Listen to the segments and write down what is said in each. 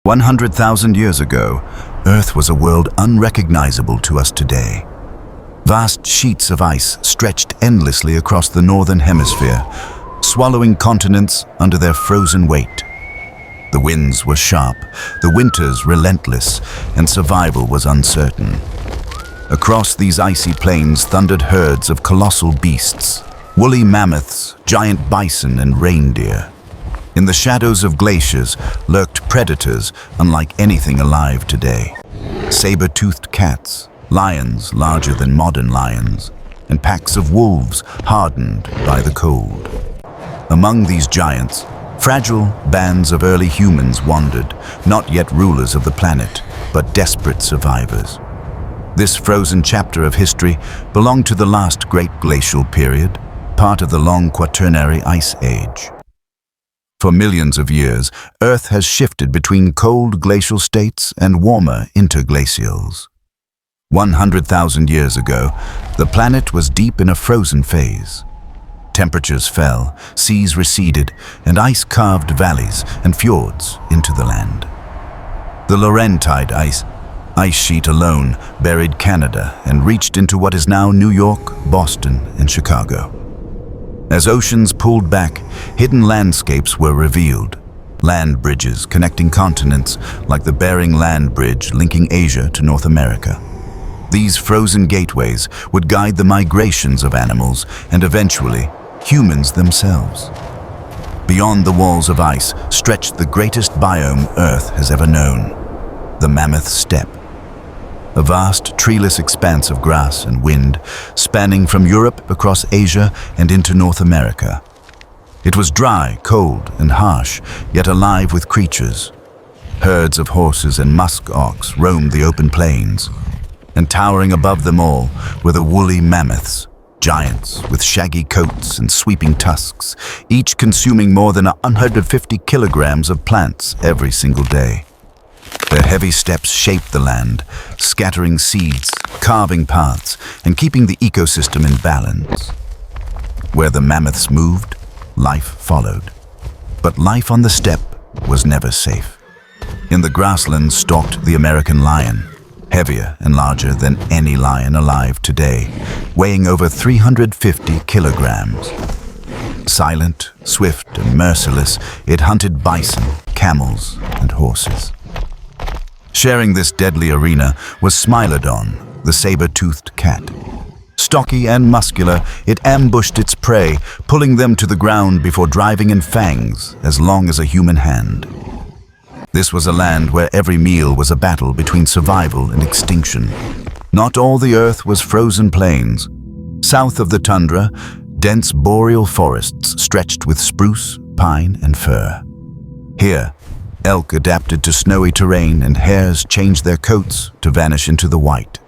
100,000 years ago, Earth was a world unrecognizable to us today. Vast sheets of ice stretched endlessly across the northern hemisphere, swallowing continents under their frozen weight. The winds were sharp, the winters relentless, and survival was uncertain. Across these icy plains thundered herds of colossal beasts, woolly mammoths, giant bison, and reindeer. In the shadows of glaciers lurked predators unlike anything alive today. Saber-toothed cats, lions larger than modern lions, and packs of wolves hardened by the cold. Among these giants, fragile bands of early humans wandered, not yet rulers of the planet, but desperate survivors. This frozen chapter of history belonged to the last great glacial period, part of the long Quaternary Ice Age. For millions of years, Earth has shifted between cold glacial states and warmer interglacials. 100,000 years ago, the planet was deep in a frozen phase. Temperatures fell, seas receded, and ice carved valleys and fjords into the land. The Laurentide ice sheet alone buried Canada and reached into what is now New York, Boston, and Chicago. As oceans pulled back, hidden landscapes were revealed. Land bridges connecting continents like the Bering Land Bridge linking Asia to North America. These frozen gateways would guide the migrations of animals and eventually humans themselves. Beyond the walls of ice stretched the greatest biome Earth has ever known, the Mammoth Steppe. A vast, treeless expanse of grass and wind, spanning from Europe across Asia and into North America. It was dry, cold, and harsh, yet alive with creatures. Herds of horses and musk ox roamed the open plains, and towering above them all were the woolly mammoths, giants with shaggy coats and sweeping tusks, each consuming more than 150 kilograms of plants every single day. Their heavy steps shaped the land, scattering seeds, carving paths, and keeping the ecosystem in balance. Where the mammoths moved, life followed. But life on the steppe was never safe. In the grasslands stalked the American lion, heavier and larger than any lion alive today, weighing over 350 kilograms. Silent, swift, and merciless, it hunted bison, camels, and horses. Sharing this deadly arena was Smilodon, the saber-toothed cat. Stocky and muscular, it ambushed its prey, pulling them to the ground before driving in fangs as long as a human hand. This was a land where every meal was a battle between survival and extinction. Not all the Earth was frozen plains. South of the tundra, dense boreal forests stretched with spruce, pine, and fir. Here, elk adapted to snowy terrain and hares changed their coats to vanish into the white.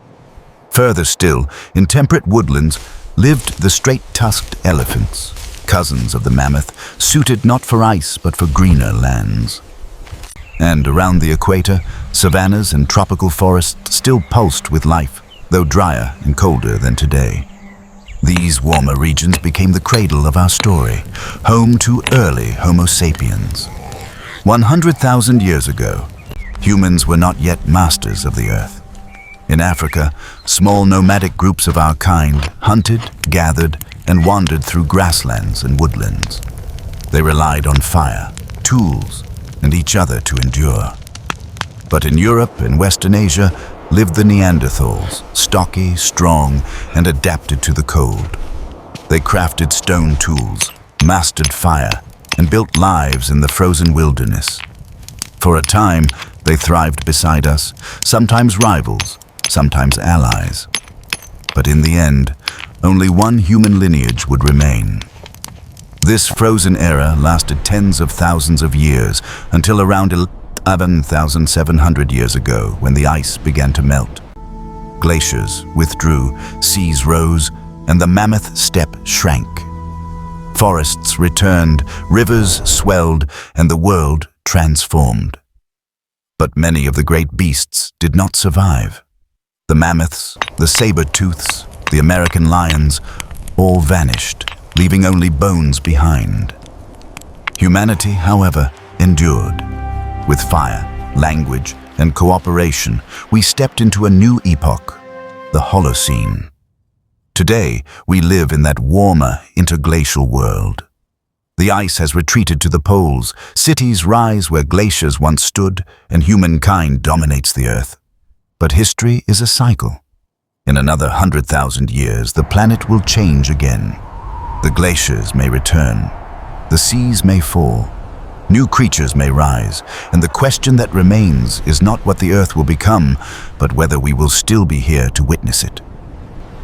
Further still, in temperate woodlands, lived the straight-tusked elephants, cousins of the mammoth, suited not for ice but for greener lands. And around the equator, savannas and tropical forests still pulsed with life, though drier and colder than today. These warmer regions became the cradle of our story, home to early Homo sapiens. 100,000 years ago, humans were not yet masters of the earth. In Africa, small nomadic groups of our kind hunted, gathered, and wandered through grasslands and woodlands. They relied on fire, tools, and each other to endure. But in Europe and Western Asia lived the Neanderthals, stocky, strong, and adapted to the cold. They crafted stone tools, mastered fire, and built lives in the frozen wilderness. For a time, they thrived beside us, sometimes rivals, sometimes allies. But in the end, only one human lineage would remain. This frozen era lasted tens of thousands of years, until around 11,700 years ago, when the ice began to melt. Glaciers withdrew, seas rose, and the Mammoth Steppe shrank. Forests returned, rivers swelled, and the world transformed. But many of the great beasts did not survive. The mammoths, the saber-tooths, the American lions, all vanished, leaving only bones behind. Humanity, however, endured. With fire, language, and cooperation, we stepped into a new epoch, the Holocene. Today, we live in that warmer, interglacial world. The ice has retreated to the poles, cities rise where glaciers once stood, and humankind dominates the Earth. But history is a cycle. In another 100,000 years, the planet will change again. The glaciers may return. The seas may fall. New creatures may rise, and the question that remains is not what the Earth will become, but whether we will still be here to witness it.